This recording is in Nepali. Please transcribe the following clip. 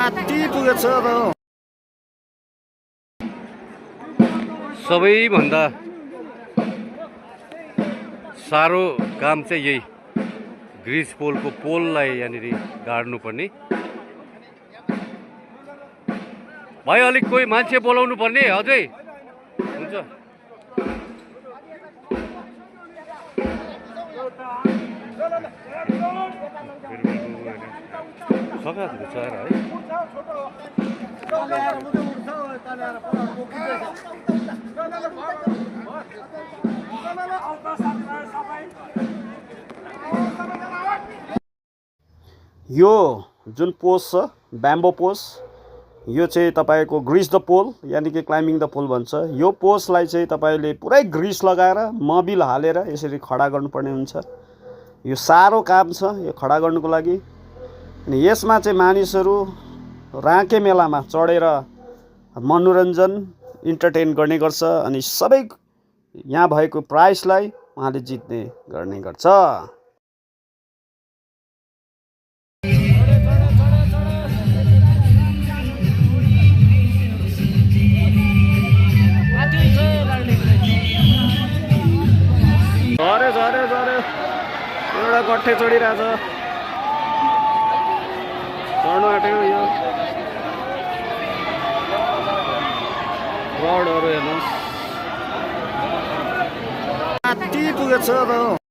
पुगेछ त सबैभन्दा साह्रो काम चाहिँ यही ग्रिस पोलको पोललाई यहाँनिर गाड्नुपर्ने। भाइ अलिक कोही मान्छे बोलाउनु पर्ने अझै हुन्छ। सकाएको छ है यो जुन पोस्ट छ ब्याम्बो पोस्ट, यो चाहिँ तपाईको ग्रिस द पोल यानि कि क्लाइम्बिङ द पोल भन्छ। यो पोस्टलाई चाहिँ तपाईले पुरै ग्रिस लगाएर मोबिल हालेर यसरी खडा गर्नुपर्ने हुन्छ। यो साह्रो काम छ यो खडा गर्नुको लागि। अनि यसमा चाहिँ मानिसहरू राँके मेलामा चढेर मनोरञ्जन इन्टरटेन गर्ने गर्छ अनि सबै यहाँ भएको प्राइजलाई उहाँले जित्ने गर्ने गर्छ। झऱ्यो एउटा गट्ठे चढिरहेछ, चढ्नु आँटेको यो रडहरू हेर्नुहोस्, पुगेछ त।